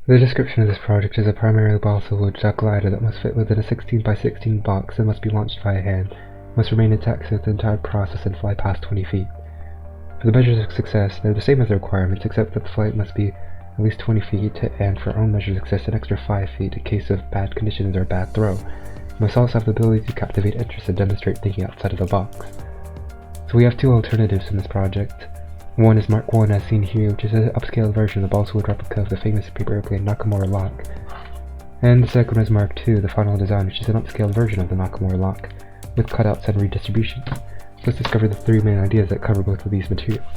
The description of this project is a primarily balsa wood glider that must fit within a 16 by 16 box and must be launched via hand, must remain intact throughout the entire process and fly past 20 feet. For the measures of success, they're the same as the requirements, except that the flight must be at least 20 feet, and for our own measure of success an extra 5 feet in case of bad conditions or a bad throw. You must also have the ability to captivate interest and demonstrate thinking outside of the box. So we have two alternatives in this project. One is Mark 1 as seen here, which is an upscaled version of the balsa wood replica of the famous paper airplane Nakamura lock. And the second is Mark 2, the final design, which is an upscaled version of the Nakamura lock, with cutouts and redistributions. Let's discover the three main ideas that cover both of these materials.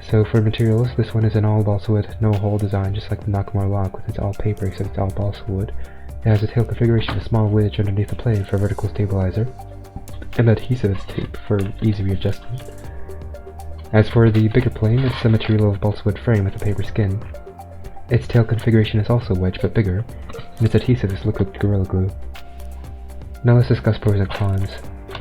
So for materials, this one is an all balsa wood, no hole design, just like the Nakamura lock, with its all paper except it's all balsa wood. It has a tail configuration of a small wedge underneath the plane for a vertical stabilizer, and adhesive tape for easy readjustment. As for the bigger plane, it's a material of balsa wood frame with a paper skin. Its tail configuration is also wedge but bigger, and its adhesive is liquid Gorilla Glue. Now let's discuss pros and cons.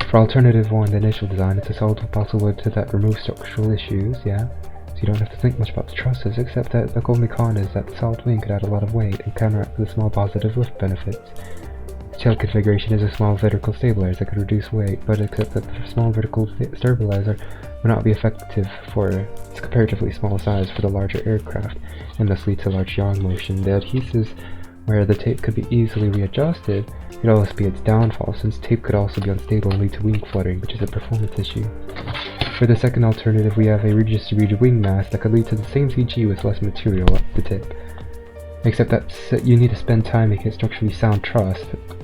For alternative 1, the initial design, it's a solid balsa wood that removes structural issues, so you don't have to think much about the trusses, except that the only con is that the solid wing could add a lot of weight and counteract the small positive lift benefits. Its tail configuration is a small vertical stabilizer that could reduce weight, but except that the small vertical stabilizer would not be effective for its comparatively small size for the larger aircraft, and thus lead to large yaw motion. The adhesives, where the tape could be easily readjusted, could always be its downfall, since tape could also be unstable and lead to wing fluttering, which is a performance issue. For the second alternative, we have a redistributed wing mass that could lead to the same CG with less material at the tip. Except that you need to spend time making a structurally sound truss,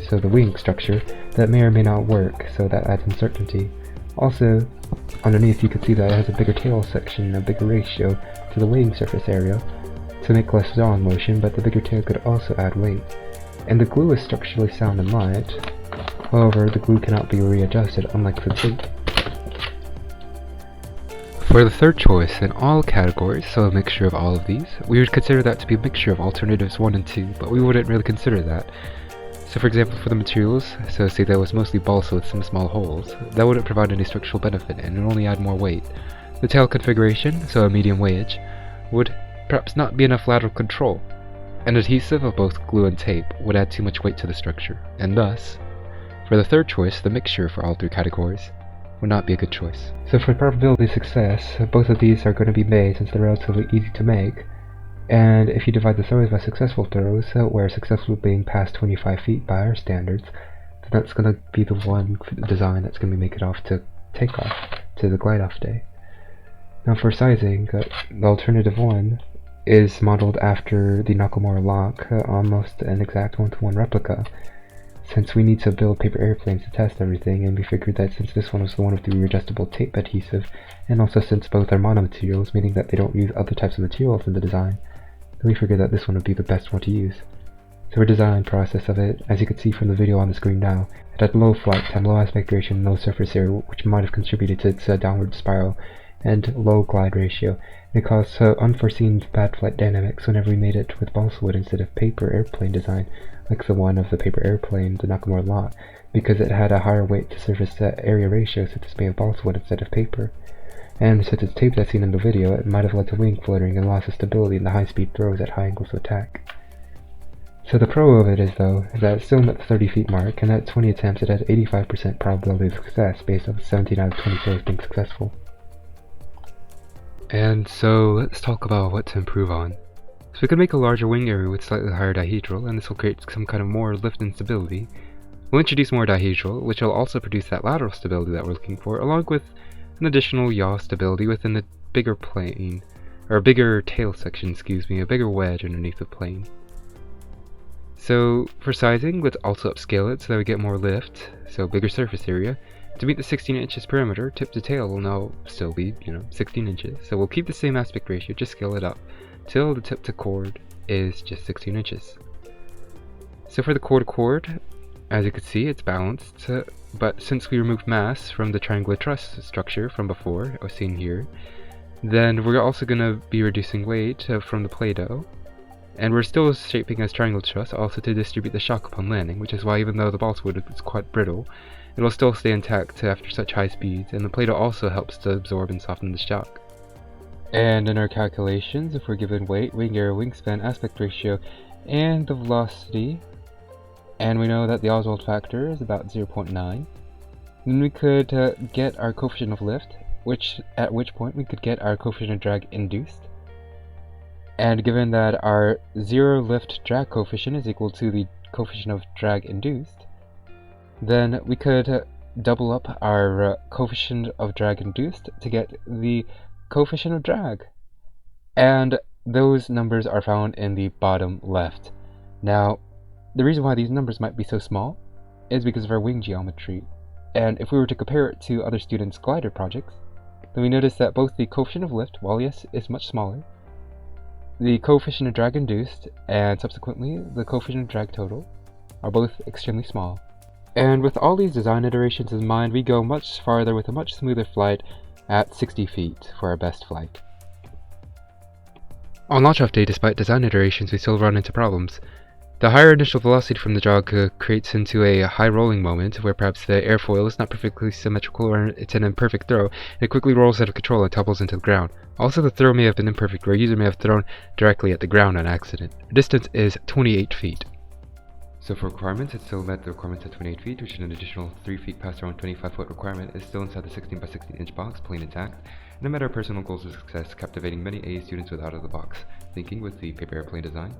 so the wing structure, that may or may not work, so that adds uncertainty. Also, underneath you can see that it has a bigger tail section, a bigger ratio to the wing surface area, to make less yaw motion, but the bigger tail could also add weight. And the glue is structurally sound and light, however the glue cannot be readjusted unlike the tape. For the third choice in all categories, so a mixture of all of these, we would consider that to be a mixture of alternatives 1 and 2, but we wouldn't really consider that. So for example, for the materials, so say that was mostly balsa with some small holes, that wouldn't provide any structural benefit and would only add more weight. The tail configuration, so a medium wedge, would perhaps not be enough lateral control. An adhesive of both glue and tape would add too much weight to the structure, and thus, for the third choice, the mixture for all three categories would not be a good choice. So for probability of success, both of these are going to be made since they're relatively easy to make, and if you divide the throws by successful throws, where successful being past 25 feet by our standards, then that's going to be the one design that's going to make it off to takeoff, to the glide-off day. Now for sizing, the alternative 1 is modeled after the Nakamura lock, almost an exact one-to-one replica, since we need to build paper airplanes to test everything, and we figured that since this one was the one with the readjustable tape adhesive, and also since both are monomaterials, meaning that they don't use other types of materials in the design, then we figured that this one would be the best one to use. So our design process of it, as you can see from the video on the screen now, it had low flight time, low aspect ratio, and low surface area, which might have contributed to its downward spiral, and low glide ratio. It caused unforeseen bad flight dynamics whenever we made it with balsa wood instead of paper airplane design, like the one of the paper airplane, the Nakamura lock, because it had a higher weight to surface area ratio since it's made of balsa wood instead of paper. And since it's taped as seen in the video, it might have led to wing fluttering and loss of stability in the high-speed throws at high angles of attack. So the pro of it is, though, that it still met the 30 feet mark, and at 20 attempts it had 85% probability of success based on 17 out of 20 throws being successful. And so let's talk about what to improve on. So we could make a larger wing area with slightly higher dihedral, and this will create some kind of more lift and stability. We'll introduce more dihedral, which will also produce that lateral stability that we're looking for, along with an additional yaw stability within a bigger plane, or a bigger tail section, a bigger wedge underneath the plane. So for sizing, let's also upscale it so that we get more lift, so bigger surface area. To meet the 16 inches perimeter, tip to tail will now still be, 16 inches. So we'll keep the same aspect ratio, just scale it up, till the tip to chord is just 16 inches. So for the core to chord, as you can see, it's balanced, but since we removed mass from the triangular truss structure from before, as seen here, then we're also going to be reducing weight from the Play-Doh, and we're still shaping as triangle truss also to distribute the shock upon landing, which is why even though the balsa wood is quite brittle, it will still stay intact after such high speeds, and the Play-Doh also helps to absorb and soften the shock. And in our calculations, if we're given weight, wing area, wingspan, aspect ratio, and the velocity, and we know that the Oswald factor is about 0.9, then we could get our coefficient of lift, at which point we could get our coefficient of drag induced. And given that our zero lift drag coefficient is equal to the coefficient of drag induced, then we could double up our coefficient of drag induced to get the coefficient of drag. And those numbers are found in the bottom left. Now, the reason why these numbers might be so small is because of our wing geometry. And if we were to compare it to other students' glider projects, then we notice that both the coefficient of lift, while yes, is much smaller, the coefficient of drag induced, and subsequently the coefficient of drag total, are both extremely small. And with all these design iterations in mind, we go much farther with a much smoother flight at 60 feet for our best flight. On launch-off day, despite design iterations, we still run into problems. The higher initial velocity from the jog creates into a high rolling moment, where perhaps the airfoil is not perfectly symmetrical or it's an imperfect throw, and it quickly rolls out of control and topples into the ground. Also, the throw may have been imperfect, where a user may have thrown directly at the ground on accident. The distance is 28 feet. So for requirements, it still met the requirements at 28 feet, which is an additional 3 feet past our own 25-foot requirement, is still inside the 16 by 16 inch box, plain intact, and it met our personal goals of success, captivating many AE students with out-of-the-box thinking with the paper airplane design.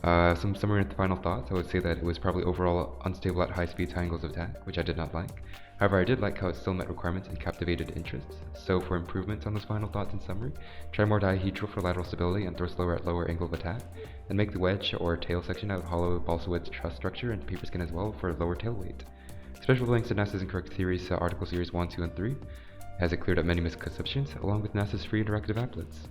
Some summary and final thoughts, I would say that it was probably overall unstable at high speeds, high angles of attack, which I did not like. However, I did like how it still met requirements and captivated interests. So for improvements on those final thoughts and summary, try more dihedral for lateral stability and throw slower at lower angle of attack, and make the wedge or tail section out of hollow balsa wood truss structure and paper skin as well for lower tail weight. Special links to NASA's Incorrect Theories article series 1, 2, and 3, as it cleared up many misconceptions, along with NASA's free interactive applets.